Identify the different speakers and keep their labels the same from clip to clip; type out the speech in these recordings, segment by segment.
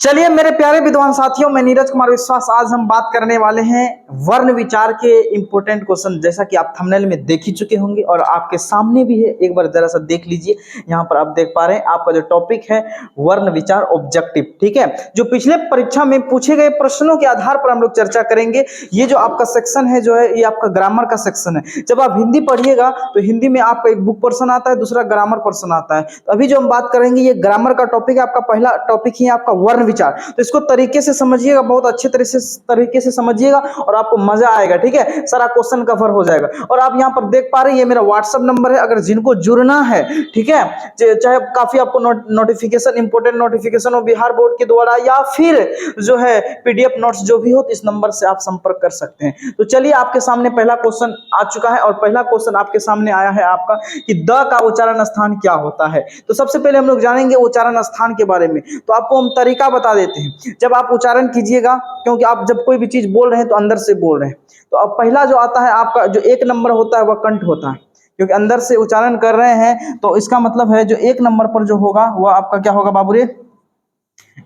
Speaker 1: चलिए मेरे प्यारे विद्वान साथियों, मैं नीरज कुमार विश्वास। आज हम बात करने वाले हैं वर्ण विचार के इंपॉर्टेंट क्वेश्चन। जैसा कि आप थंबनेल में देख ही चुके होंगे और आपके सामने भी है, एक बार जरा सा देख लीजिए। यहाँ पर आप देख पा रहे हैं आपका जो टॉपिक है वर्ण विचार ऑब्जेक्टिव, ठीक है। जो पिछले परीक्षा में पूछे गए प्रश्नों के आधार पर हम लोग चर्चा करेंगे। ये जो आपका सेक्शन है जो है ये आपका ग्रामर का सेक्शन है। जब आप हिंदी पढ़िएगा तो हिंदी में आपका एक बुक पर्सन आता है, दूसरा ग्रामर पर्सन आता है। तो अभी जो हम बात करेंगे ये ग्रामर का टॉपिक है। आपका पहला टॉपिक ही है आपका वर्ण विचार। तो इसको तरीके से समझिएगा, बहुत अच्छे तरीके से समझिएगा और आपको मजा आएगा, ठीक है। सारा क्वेश्चन कवर हो जाएगा। और आप यहाँ पर देख पा रहे हैं ये मेरा व्हाट्सएप नंबर है, अगर जिनको जुड़ना है, ठीक है, चाहे काफी आपको नोटिफिकेशन, इंपोर्टेंट नोटिफिकेशन हो बिहार बोर्ड के द्वारा या फिर जो है पीडीएफ नोट्स जो भी हो, तो इस नंबर से आप संपर्क कर सकते हैं। तो चलिए आपके सामने पहला क्वेश्चन आ चुका है और पहला क्वेश्चन आपके सामने आया है आपका कि द का उच्चारण स्थान क्या होता है। तो सबसे पहले हम लोग जानेंगे उच्चारण स्थान के बारे में। तो आपको हम तरीका बता देते हैं जब आप उच्चारण कीजिएगा, क्योंकि आप जब कोई भी चीज बोल रहे हैं तो अंदर से बोल रहे हैं। तो अब पहला जो आता है आपका जो एक नंबर होता है वह कंठ होता है, क्योंकि अंदर से उच्चारण कर रहे हैं। तो इसका मतलब है जो एक नंबर पर जो होगा वह आपका क्या होगा बाबू रे?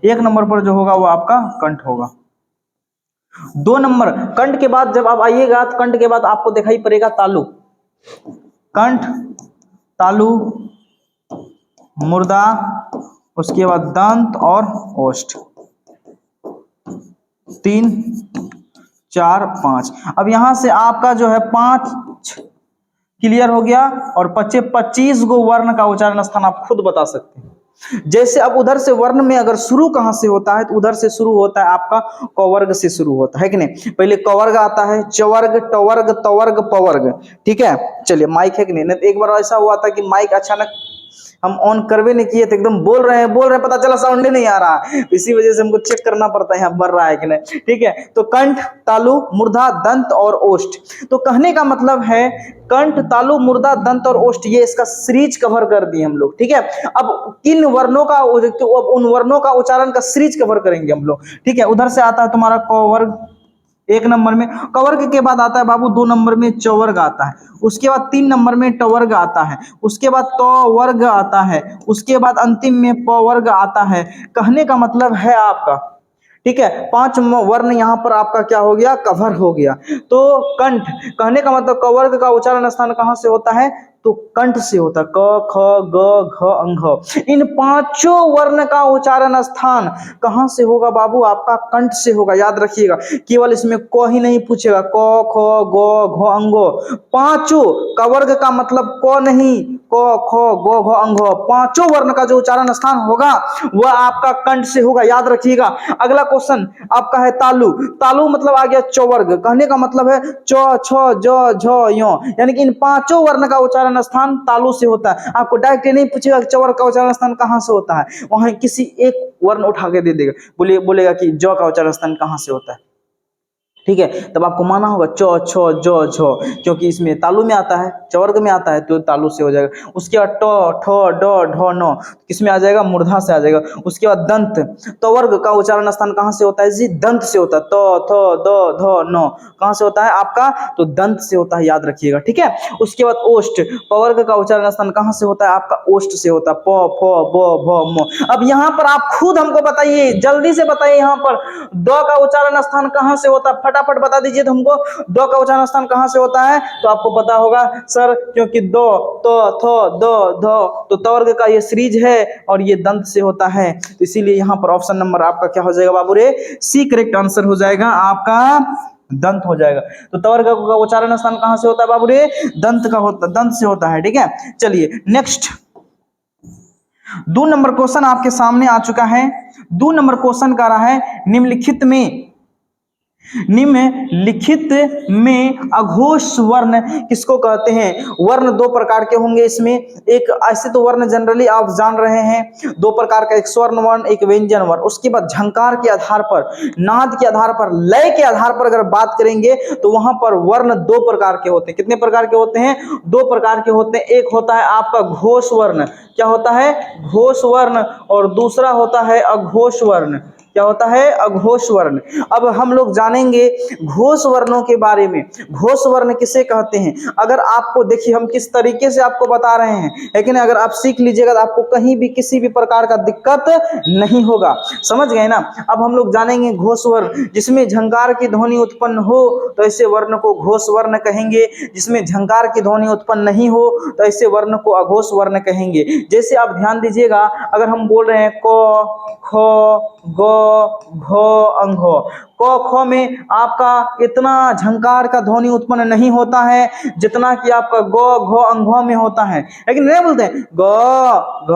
Speaker 1: एक नंबर पर जो होगा वह आपका कंठ होगा। दो नंबर कंठ के बाद जब आप आइएगा तो कंठ के बाद आपको दिखाई पड़ेगा तालु। कंठ, तालु, मुर्दा, उसके बाद दंत और ओष्ठ। 3, 4, 5। अब यहां से आपका जो है 5 क्लियर हो गया और 25 गो वर्ण का उच्चारण स्थान आप खुद बता सकते हैं। जैसे अब उधर से वर्ण में अगर शुरू कहां से होता है तो उधर से शुरू होता है आपका कवर्ग से शुरू होता है कि नहीं। पहले कवर्ग आता है, चवर्ग, टवर्ग, तवर्ग, पवर्ग, ठीक है। चलिए माइक है कि नहीं? एक बार ऐसा हुआ था कि माइक अचानक हम ऑन करवे नहीं किए थे, एकदम बोल रहे हैं, पता चला साउंड ही नहीं आ रहा है। इसी वजह से हमको चेक करना पड़ता है यहाँ बढ़ रहा है कि नहीं, ठीक है। तो कंठ, तालु, मुर्धा, दंत और ओष्ठ। तो कहने का मतलब है कंठ, तालु, मुर्दा, दंत और ओष्ठ, ये इसका सीरीज कवर कर दिए हम लोग, ठीक है। अब किन वर्णों का, अब उन वर्णों का उच्चारण का सीरीज कवर करेंगे हम लोग, ठीक है। उधर से आता है तुम्हारा कवर्ग एक नंबर में, कवर्ग के बाद आता है बाबू 2 नंबर में चवर्ग आता है, उसके बाद 3 नंबर में टवर्ग आता है, उसके बाद तवर्ग आता है, उसके बाद अंतिम में पवर्ग आता है। कहने का मतलब है आपका, ठीक है, 5 वर्ण यहाँ पर आपका क्या हो गया? कवर हो गया। तो कंठ, कहने का मतलब कवर्ग का उच्चारण स्थान कहाँ से होता है? तो कंठ से होता है। क, ख, ग, घ, अंघ। इन 5 वर्ण का उच्चारण स्थान कहां से होगा बाबू? आपका कंठ से होगा। याद रखिएगा, केवल इसमें क ही नहीं पूछेगा, क, ख, ग, घ, अंगो। 5 कवर्ग का मतलब क नहीं, क, ख, ग, घ, अंघ। 5 वर्ण का जो उच्चारण स्थान होगा वह आपका कंठ से होगा। याद रखिएगा। अगला क्वेश्चन आपका है तालु। तालु मतलब आ गया चवर्ग। कहने का मतलब है च, छ, ज, झ, य, यानी कि इन 5 वर्ण का उच्चारण स्थान तालु से होता है। आपको डायरेक्ट नहीं पूछेगा कि चवर्ग का उच्चारण स्थान कहां से होता है, वहां किसी एक वर्ण उठा के दे देगा, बोलेगा कि ज का उच्चारण स्थान कहां से होता है, ठीक है। तब आपको माना होगा च, छ, ज, झ, क्योंकि इसमें तालु में आता है, चवर्ग में आता है, तो तालु से हो जाएगा। उसके बाद ट, ठ, ड, ढ, न किसमें आ जाएगा? मूर्धा से आ जाएगा। उसके बाद दंत, तवर्ग का उच्चारण स्थान कहां से होता है जी? दंत से होता है। त, थ, द, ध, न कहां से होता है आपका? तो दंत से होता है। याद रखिएगा, ठीक है। उसके बाद ओष्ठ, पवर्ग का उच्चारण स्थान कहां से होता है आपका? ओष्ठ से होता है। प, फ, ब, भ, म। अब यहां पर आप खुद हमको बताइए, जल्दी से बताइए, यहां पर द का उच्चारण स्थान कहां से होता है? फटाफट बता दीजिए तो हमको द का उच्चारण स्थान कहां से होता है। तो आपको पता होगा सर, क्योंकि द, त, थ, द, ध, तो तवर्ग का ये सीरीज है और ये दंत से होता है। तो इसीलिए यहां पर ऑप्शन नंबर आपका क्या हो जाएगा बाबू रे? सी करेक्ट आंसर हो जाएगा आपका, दंत हो जाएगा। तो तवर्ग का उच्चारण स्थान कहां से होता है बाबू रे? दंत का होता, दंत से होता है, ठीक है। चलिए नेक्स्ट 2 नंबर क्वेश्चन आपके सामने आ चुका है। 2 नंबर क्वेश्चन का रहा है निम्नलिखित में अघोष वर्ण किसको कहते हैं? वर्ण 2 प्रकार के होंगे इसमें। एक ऐसे तो वर्ण जनरली आप जान रहे हैं 2 प्रकार का, एक स्वर्ण वर्ण, एक व्यंजन वर्ण। उसके बाद झंकार के आधार पर, नाद के आधार पर, लय के आधार पर अगर बात करेंगे तो वहां पर वर्ण 2 प्रकार के होते हैं। कितने प्रकार के होते हैं? 2 प्रकार के होते हैं। एक होता है आपका घोष वर्ण, क्या होता है? घोष वर्ण, और दूसरा होता है अघोष वर्ण। क्या होता है? अघोष वर्ण। अब हम लोग जानेंगे घोष वर्णों के बारे में। घोष वर्ण किसे कहते हैं? अगर आपको देखिए हम किस तरीके से आपको बता रहे हैं, लेकिन अगर आप सीख लीजिएगा तो आपको कहीं भी किसी भी प्रकार का दिक्कत नहीं होगा। समझ गए ना? अब हम लोग जानेंगे घोष वर्ण। जिसमें झंकार की ध्वनि उत्पन्न हो तो ऐसे वर्ण को घोष वर्ण कहेंगे। जिसमें झंकार की ध्वनि उत्पन्न नहीं हो तो ऐसे वर्ण को अघोष वर्ण कहेंगे। जैसे आप ध्यान दीजिएगा, अगर हम बोल रहे हैं क, ख, ग, घ, अंघ। क ख में आपका इतना झंकार का ध्वनि उत्पन्न नहीं होता है जितना कि आपका ग घ अंघ में होता है। लेकिन नहीं बोलते हैं ग घ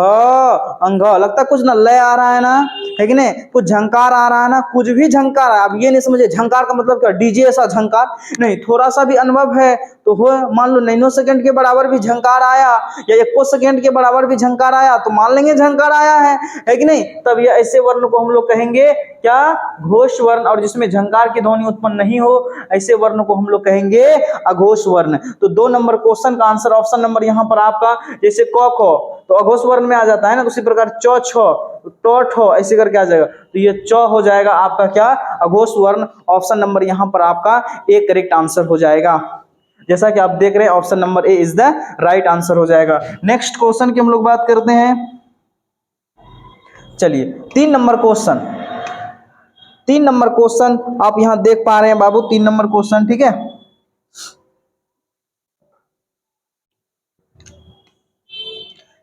Speaker 1: अंघ, लगता कुछ ना लय आ रहा है ना, है कि नहीं? कुछ झंकार आ रहा है ना, कुछ भी झंकार है। आप ये नहीं समझे झंकार का मतलब क्या डीजे ऐसा झंकार नहीं, थोड़ा सा भी अनुभव है तो हो, मान लो 9 सेकंड के बराबर भी झंकार आया या 1 सेकंड के बराबर भी झंकार आया तो मान लेंगे झंकार आया है कि नहीं? तब ये ऐसे वर्ण को हम लोग कहेंगे क्या? घोष वर्ण। और जिसमें झंकार की ध्वनि उत्पन्न नहीं हो ऐसे वर्ण को हम लोग कहेंगे अघोष वर्ण। तो 2 नंबर क्वेश्चन का आंसर ऑप्शन नंबर यहाँ पर आपका, जैसे क ख तो अघोष वर्ण में आ जाता है ना, उसी प्रकार च छ ट ठ ऐसे करके आ जाएगा, तो ये च हो जाएगा आपका क्या? अघोष वर्ण। ऑप्शन नंबर यहाँ पर आपका ए करेक्ट आंसर हो जाएगा। जैसा कि आप देख रहे हैं option number A is the right answer हो जाएगा। नेक्स्ट क्वेश्चन की हम लोग बात करते हैं। चलिए 3 नंबर क्वेश्चन, 3 नंबर क्वेश्चन आप यहां देख पा रहे हैं बाबू, 3 नंबर क्वेश्चन, ठीक है।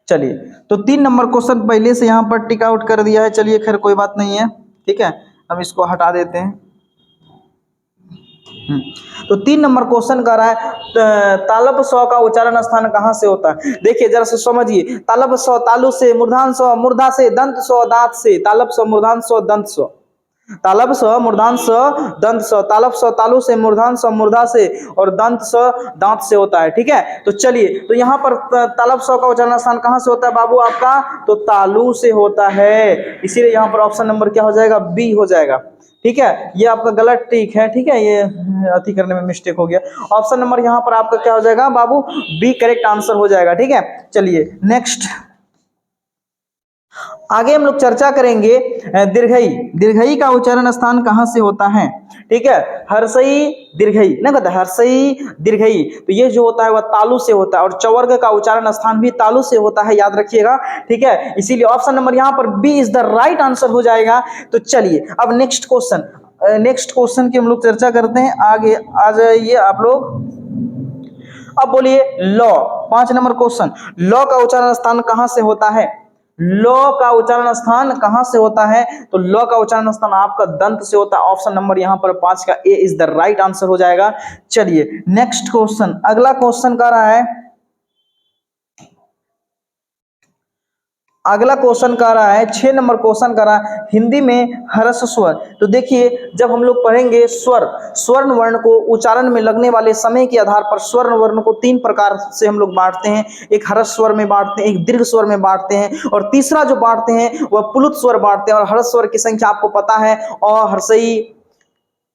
Speaker 1: चलिए तो 3 नंबर क्वेश्चन पहले से यहां पर टिक आउट कर दिया है। चलिए खैर कोई बात नहीं है, ठीक है, हम इसको हटा देते हैं। तो 3 नंबर क्वेश्चन कर रहा है तालब स का उच्चारण स्थान कहां से होता है? देखिए जरा से समझिए, तालब स तालु से, मूर्धान स मूर्धा से, दंत स दांत से, तालब स मूर्धान स दंत स, तालब स मूर्धान स दंत स, तालब स तालु से, मूर्धान स मूर्धा से और दंत स दांत से होता है, ठीक है। तो चलिए तो यहाँ पर तालब स का उच्चारण स्थान कहां से होता है बाबू आपका? तो तालु से होता है, इसीलिए यहाँ पर ऑप्शन नंबर क्या हो जाएगा? बी हो जाएगा, ठीक है। ये आपका गलत टिक है, ठीक है, ये अति करने में मिस्टेक हो गया। ऑप्शन नंबर यहाँ पर आपका क्या हो जाएगा बाबू? बी करेक्ट आंसर हो जाएगा, ठीक है। चलिए नेक्स्ट आगे हम लोग चर्चा करेंगे दीर्घई। दीर्घई का उच्चारण स्थान कहां से होता है? ठीक है, हर्षई दीर्घई ना कहता, हर्षई दीर्घई, तो ये जो होता है वह तालु से होता है और चवर्ग का उच्चारण स्थान भी तालु से होता है, याद रखिएगा, ठीक है। इसीलिए ऑप्शन नंबर यहाँ पर B is the right answer हो जाएगा। तो चलिए अब नेक्स्ट क्वेश्चन, नेक्स्ट क्वेश्चन की हम लोग चर्चा करते हैं। आगे आ जाइए आप लोग। अब बोलिए लॉ, 5 नंबर क्वेश्चन, लॉ का उच्चारण स्थान कहां से होता है? लॉ का उच्चारण स्थान कहां से होता है? तो लॉ का उच्चारण स्थान आपका दंत से होता है। ऑप्शन नंबर यहां पर 5 का ए इज द राइट आंसर हो जाएगा। चलिए नेक्स्ट क्वेश्चन, अगला क्वेश्चन का रहा है, अगला क्वेश्चन का रहा है 6 नंबर क्वेश्चन का रहा है हिंदी में ह्रस्व स्वर। तो देखिए जब हम लोग पढ़ेंगे स्वर, स्वर्ण वर्ण को उच्चारण में लगने वाले समय के आधार पर स्वर्ण वर्ण को 3 प्रकार से हम लोग बांटते हैं। एक ह्रस्व स्वर में बांटते हैं, एक दीर्घ स्वर में बांटते हैं और तीसरा जो बांटते हैं वह प्लुत स्वर बांटते हैं। और ह्रस्व स्वर की संख्या आपको पता है, और हर्षई,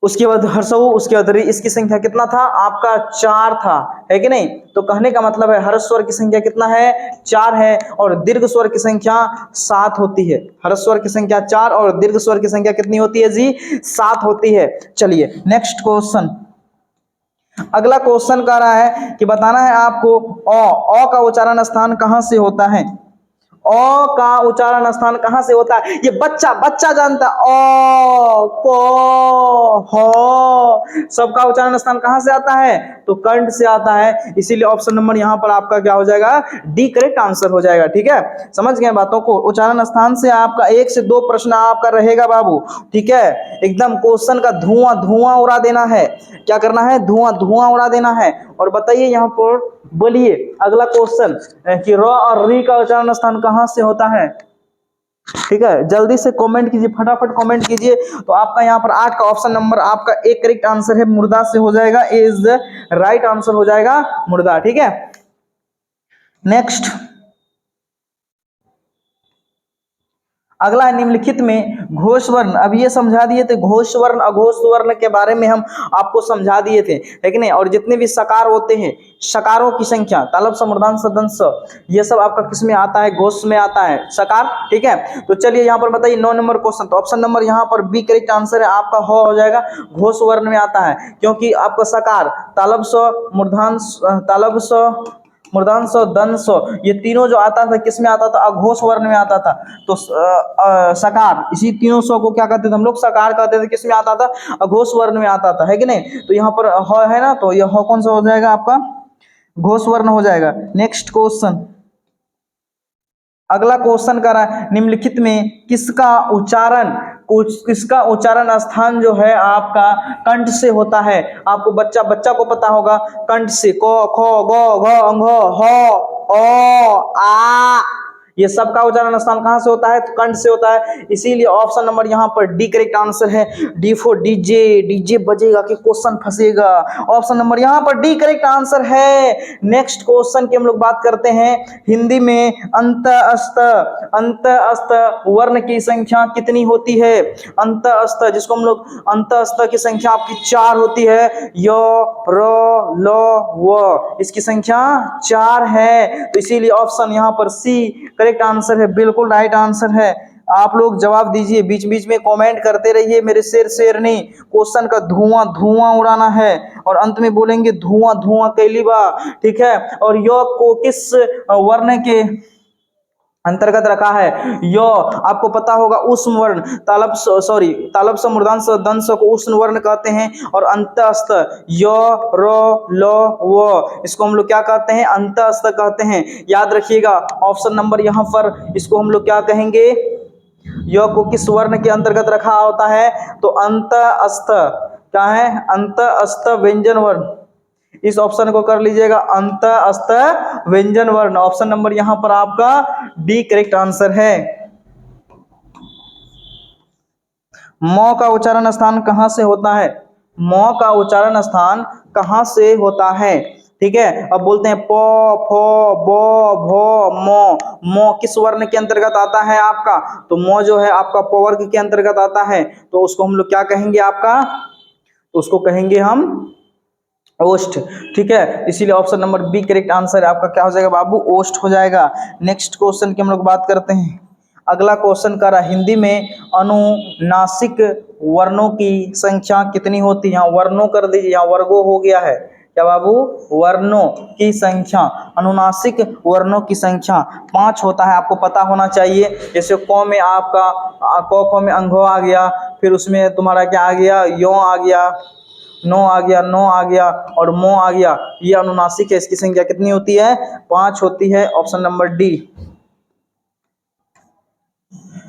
Speaker 1: उसके बाद हर्षऊ, उसके बाद री, इसकी संख्या कितना था आपका? 4 था, है कि नहीं? तो कहने का मतलब है हर्ष स्वर की संख्या कितना है? 4 है। और दीर्घ स्वर की संख्या 7 होती है। हर्ष स्वर की संख्या 4 और दीर्घ स्वर की संख्या कितनी होती है जी? 7 होती है। चलिए नेक्स्ट क्वेश्चन, अगला क्वेश्चन कह रहा है कि बताना है आपको अ का उच्चारण स्थान कहां से होता है? अ का उच्चारण स्थान कहां से होता है? ये बच्चा बच्चा जानता है। अ क ह सबका उच्चारण स्थान कहां से आता है? तो कंठ से आता है। इसीलिए ऑप्शन नंबर यहां पर आपका क्या हो जाएगा? डी करेक्ट आंसर हो जाएगा, ठीक है। समझ गए बातों को? उच्चारण स्थान से आपका 1 से 2 प्रश्न आपका रहेगा बाबू, ठीक है। एकदम क्वेश्चन का धुआं धुआं उड़ा देना है। क्या करना है? धुआं धुआं उड़ा देना है। और बताइए यहाँ पर, बोलिए अगला क्वेश्चन कि र और री का उच्चारण स्थान कहां से होता है? ठीक है, जल्दी से कमेंट कीजिए, फटाफट कमेंट कीजिए। तो आपका यहाँ पर 8 का ऑप्शन नंबर आपका एक करेक्ट आंसर है, मुर्दा से हो जाएगा। ए इज द राइट आंसर हो जाएगा, मुर्दा, ठीक है। नेक्स्ट अगला है निम्नलिखित में घोष वर्ण। अब ये समझा दिए थे घोष वर्ण अघोष वर्ण के बारे में हम आपको समझा दिए थे, है कि नहीं। और जितने भी सकार होते हैं, सकारों की संख्या तालब स मूर्धन्य स दंत स, ये सब आपका किस में आता है, घोष में आता है सकार, ठीक है। तो चलिए यहाँ पर बताइए 9 नंबर क्वेश्चन, तो ऑप्शन नंबर यहाँ पर बी करेक्ट आंसर है आपका, हो जाएगा, घोष वर्ण में आता है, क्योंकि आपका सकार तालब स मूर्धन्य तालब स मूर्धन्य स दंत स, ये तीनों जो आता था किस में आता था, अघोष वर्ण में आता था। तो सकार, इसी तीनों सौ को क्या कहते थे हम लोग, सकार कहते थे, किस में आता था, अघोष वर्ण में आता था, है कि नहीं। तो यहाँ पर ह है ना, तो यह कौन सा हो जाएगा आपका, घोष वर्ण हो जाएगा। नेक्स्ट क्वेश्चन, अगला क्वेश्चन कर रहा है निम्नलिखित में किसका उच्चारण स्थान जो है आपका कंठ से होता है। आपको बच्चा को पता होगा कंठ से, क ख ग घ अंघ ह अ आ, ये सब का उच्चारण स्थान कहां से होता है, तो कंठ से होता है। इसीलिए ऑप्शन नंबर यहाँ पर डी करेक्ट आंसर है। डी फॉर डीजे, डीजे बजेगा कि क्वेश्चन फंसेगा, ऑप्शन नंबर यहाँ पर डी करेक्ट आंसर है। नेक्स्ट क्वेश्चन की हम लोग बात करते हैं, हिंदी में अंत वर्ण की संख्या कितनी होती है। अंत जिसको हम लोग अंत की संख्या आपकी 4 होती है, य र ल व, इसकी संख्या 4 है। तो इसीलिए ऑप्शन यहाँ पर सी करेक्ट आंसर है, बिल्कुल राइट आंसर है। आप लोग जवाब दीजिए, बीच बीच में कमेंट करते रहिए मेरे शेरनी। क्वेश्चन का धुआं उड़ाना है और अंत में बोलेंगे धुआं कैली बा, ठीक है। और यो को किस वर्ण के अंतर्गत रखा है, यो आपको पता होगा उष्ण वर्ण, तालब स मूर्धन्य स दंत स को उष्ण वर्ण कहते हैं। और अंतस्थ य र ल व, इसको हम लोग क्या कहते हैं, अंतस्थ कहते हैं। याद रखिएगा ऑप्शन नंबर यहाँ पर, इसको हम लोग क्या कहेंगे, य को किस वर्ण के अंतर्गत रखा होता है, तो अंतस्थ, क्या है, अंतस्थ व्यंजन वर्ण। इस ऑप्शन को कर लीजिएगा अंतस्थ व्यंजन वर्ण, ऑप्शन नंबर यहां पर आपका डी करेक्ट आंसर है। मौ का उच्चारण स्थान कहां से होता है, मौ का उच्चारण स्थान कहां से होता है, ठीक है। अब बोलते हैं प फ ब भ मौ, मौ किस वर्ण के अंतर्गत आता है आपका, तो मौ जो है आपका प वर्ग के अंतर्गत आता है। तो उसको हम लोग क्या कहेंगे आपका, तो उसको कहेंगे हम ओष्ठ, ठीक है। इसीलिए option number B correct answer है आपका, क्या हो जाएगा बाबू, ओष्ठ हो जाएगा। नेक्स्ट क्वेश्चन की हम लोग बात करते हैं। अगला क्वेश्चन कर रहा है हिंदी में अनुनासिक वर्णों की संख्या कितनी होती है। यहाँ वर्णों कर दीजिए, यहाँ वर्गो हो गया है, क्या बाबू, वर्णों की संख्या, अनुनासिक वर्णों की संख्या 5 होता है, आपको पता होना चाहिए। जैसे क में आपका क में अंघो आ गया, फिर उसमें तुम्हारा क्या आ गया, यो आ गया, नो आ गया और मो आ गया, ये अनुनासिक है। इसकी संख्या कितनी होती है, 5 होती है, option number D.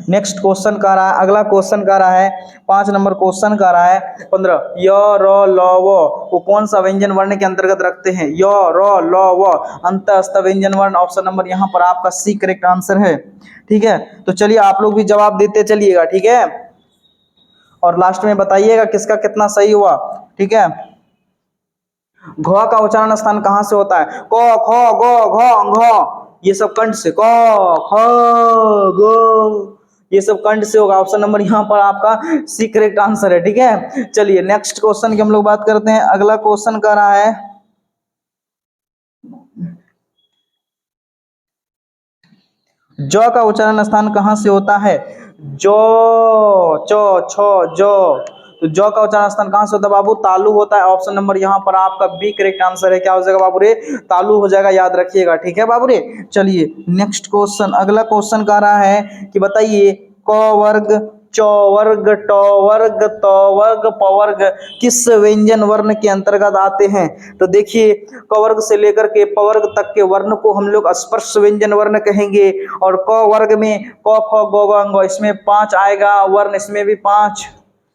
Speaker 1: Next question का रहा है, अगला क्वेश्चन का रहा है 5 नंबर क्वेश्चन का रहा है 15, य र ल व को कौन सा व्यंजन वर्ण के अंतर्गत रखते हैं, य र ल व अंतस्थ व्यंजन वर्ण, ऑप्शन नंबर यहाँ पर आपका सी करेक्ट आंसर है, ठीक है। तो चलिए आप लोग भी जवाब देते चलिएगा, ठीक है, और लास्ट में बताइएगा किसका कितना सही हुआ, ठीक है। घ का उच्चारण स्थान कहां से होता है, क ख ग घ घ, ये सब कंठ से, क ख ग, ये सब कंठ से होगा, ऑप्शन नंबर यहाँ पर आपका सी करेक्ट आंसर है, ठीक है। चलिए नेक्स्ट क्वेश्चन की हम लोग बात करते हैं। अगला क्वेश्चन कर रहा है ज का उच्चारण स्थान कहां से होता है, जो च छ जो, तो जौ का उच्चारण स्थान कहां से होता है बाबू, तालु होता है, ऑप्शन नंबर यहाँ पर आपका बी करेक्ट आंसर है, क्या हो जाएगा बाबू रे, तालु हो जाएगा, याद रखिएगा, ठीक है बाबू रे। चलिए नेक्स्ट क्वेश्चन, अगला क्वेश्चन कह रहा है कि बताइए क वर्ग च वर्ग ट वर्ग त वर्ग प वर्ग किस व्यंजन वर्ण के अंतर्गत आते हैं। तो देखिए क वर्ग से लेकर के प वर्ग तक के वर्ण को हम लोग स्पर्श व्यंजन वर्ण कहेंगे, और क वर्ग में क ख ग घ अंग, इसमें 5 आएगा वर्ण, इसमें भी 5,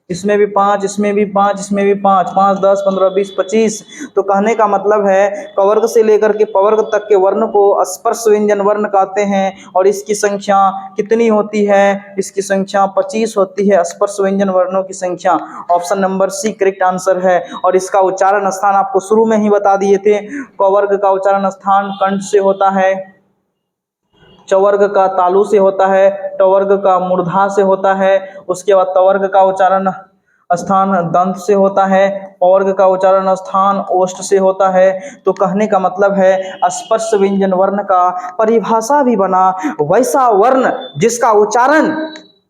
Speaker 1: इसमें भी 5, इसमें भी 5, इसमें भी 5, 5 10 15 20 25। तो कहने का मतलब है कवर्ग से लेकर के पवर्ग तक के वर्ण को स्पर्श व्यंजन वर्ण कहते हैं, और इसकी संख्या कितनी होती है, इसकी संख्या 25 होती है, स्पर्श व्यंजन वर्णों की संख्या, option number C correct answer है। और इसका उच्चारण स्थान आपको शुरू में ही बता दिए थे, कवर्ग का उच्चारण स्थान कंठ से होता है, चवर्ग का तालु से होता है, टवर्ग का मूर्धा से होता है, उसके बाद तवर्ग का उच्चारण स्थान दंत से होता है, पवर्ग का उच्चारण स्थान ओष्ठ से होता है। तो कहने का मतलब है स्पर्श व्यंजन वर्ण का परिभाषा भी बना वैसा वर्ण जिसका उच्चारण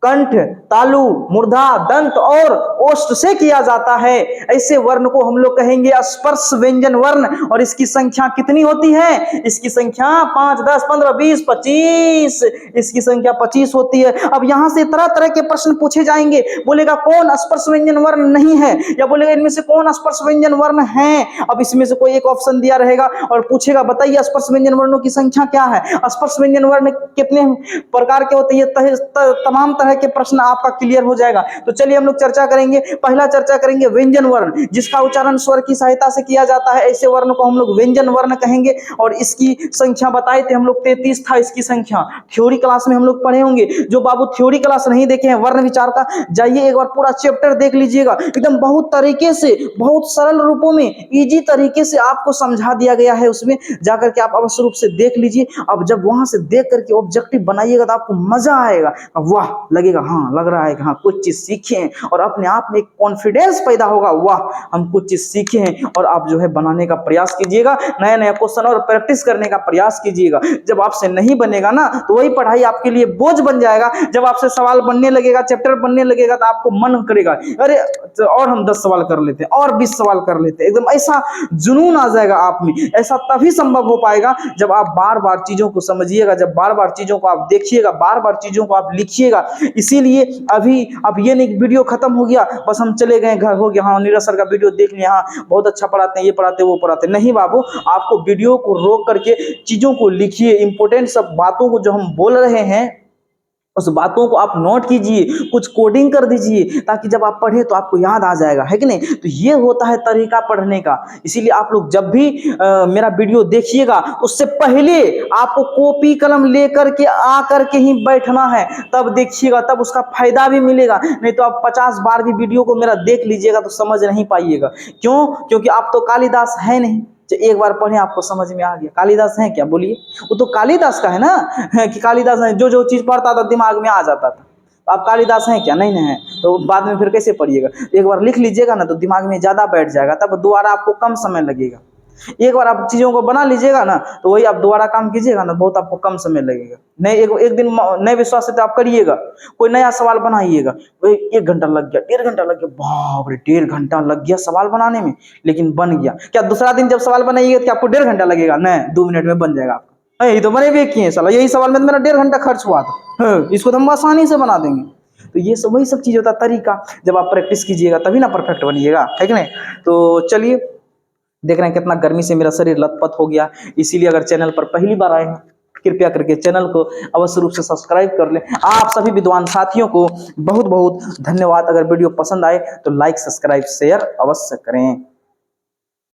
Speaker 1: कंठ, तालु, मूर्धा, दंत और ओष्ठ से किया जाता है, ऐसे वर्ण को हम लोग कहेंगे स्पर्श व्यंजन वर्ण। और इसकी संख्या कितनी होती है? इसकी संख्या 5, 10, 15, 20, 25, इसकी संख्या 25 होती है। अब यहां से तरह तरह के प्रश्न पूछे जाएंगे, बोलेगा कौन स्पर्श व्यंजन वर्ण नहीं है, या बोलेगा इनमें से कौन स्पर्श व्यंजन वर्ण है। अब इसमें से कोई एक ऑप्शन दिया रहेगा और पूछेगा बताइए स्पर्श व्यंजन वर्णों की संख्या क्या है, स्पर्श व्यंजन वर्ण कितने प्रकार के होते हैं, तमाम तरह के प्रश्न आपका क्लियर हो जाएगा। तो चलिए हम लोग चर्चा करेंगे। पहला चर्चा करेंगे व्यंजन वर्ण, जिसका उच्चारण स्वर की सहायता से किया जाता है, ऐसे वर्ण को हम लोग व्यंजन वर्ण कहेंगे। और इसकी संख्या बताए थे हम लोग 33 था इसकी संख्या, थ्योरी क्लास में हम लोग पढ़े होंगे। जो बाबू थ्योरी क्लास नहीं देखे हैं वर्ण विचार का, जाइए एक बार पूरा चैप्टर देख लीजिएगा, एकदम बहुत तरीके से, बहुत सरल रूपों में, इजी तरीके से आपको समझा दिया गया है। उसमें जाकर के आप अवश्य रूप से देख लीजिए। अब जब वहां से देख करके ऑब्जेक्टिव बनाइएगा तो आपको मजा आएगा, वाह लगेगा, हाँ लग रहा है कि हाँ कुछ चीज सीखे हैं, और अपने आप में एक कॉन्फिडेंस पैदा होगा, वाह हम कुछ चीज सीखे हैं। और आप जो है बनाने का प्रयास कीजिएगा, नया नया क्वेश्चन और प्रैक्टिस करने का प्रयास कीजिएगा। जब आपसे नहीं बनेगा ना तो वही पढ़ाई आपके लिए बोझ बन जाएगा। जब आपसे सवाल बनने लगेगा, चैप्टर बनने लगेगा, तो आपको मन करेगा अरे और हम 10 सवाल कर लेते हैं, और 20 सवाल कर लेते हैं, एकदम ऐसा जुनून आ जाएगा आप में। ऐसा तभी संभव हो पाएगा जब आप बार बार चीजों को समझिएगा, जब बार बार चीजों को आप देखिएगा, बार बार चीजों को आप लिखिएगा। इसीलिए अभी अब ये नहीं वीडियो खत्म हो गया बस हम चले गए घर, हो गया हाँ नीरज सर का वीडियो देख लिया, हाँ बहुत अच्छा पढ़ाते हैं, ये पढ़ाते हैं, वो पढ़ाते हैं। नहीं बाबू, आपको वीडियो को रोक करके चीजों को लिखिए, इंपॉर्टेंट सब बातों को जो हम बोल रहे हैं उस बातों को आप नोट कीजिए, कुछ कोडिंग कर दीजिए, ताकि जब आप पढ़े तो आपको याद आ जाएगा, है कि नहीं। तो ये होता है तरीका पढ़ने का। इसीलिए आप लोग जब भी मेरा वीडियो देखिएगा उससे पहले आपको कॉपी कलम लेकर के आकर के ही बैठना है, तब देखिएगा, तब उसका फायदा भी मिलेगा। नहीं तो आप 50 बार भी वीडियो को मेरा देख लीजिएगा तो समझ नहीं पाइएगा। क्यों? क्योंकि आप तो कालिदास है नहीं, एक बार पढ़े आपको समझ में आ गया। कालिदास है क्या? बोलिए, वो तो कालिदास का है ना, है कि कालिदास है जो जो चीज पढ़ता था दिमाग में आ जाता था। आप कालिदास हैं क्या? नहीं नहीं है, तो बाद में फिर कैसे पढ़िएगा। एक बार लिख लीजिएगा ना तो दिमाग में ज्यादा बैठ जाएगा, तब दोबारा आपको कम समय लगेगा। एक बार आप चीजों को बना लीजिएगा ना तो वही आप दोबारा काम कीजिएगा ना, बहुत आपको कम समय लगेगा। नहीं एक दिन नए विश्वास से तो आप करिएगा, कोई नया सवाल बनाइएगा, 1 घंटा लग गया, 1.5 घंटा लग गया, बाप रे 1.5 घंटा लग गया सवाल बनाने में, लेकिन बन गया। क्या दूसरा दिन जब सवाल बनाइएगा तो आपको 1.5 घंटा लगेगा? नहीं, 2 मिनट में बन जाएगा आपका। यही तो बने भी किए साला, यही सवाल में तो मेरा 1.5 घंटा खर्च हुआ था, इसको तो हम आसानी से बना देंगे। तो ये सब वही सब चीज होता है तरीका, जब आप प्रैक्टिस कीजिएगा तभी ना परफेक्ट बनिएगा, है कि नहीं। तो चलिए, देख रहे हैं कितना गर्मी से मेरा शरीर लथपथ हो गया। इसीलिए अगर चैनल पर पहली बार आए हैं कृपया करके चैनल को अवश्य रूप से सब्सक्राइब कर लें। आप सभी विद्वान साथियों को बहुत बहुत धन्यवाद। अगर वीडियो पसंद आए तो लाइक, सब्सक्राइब, शेयर अवश्य करें।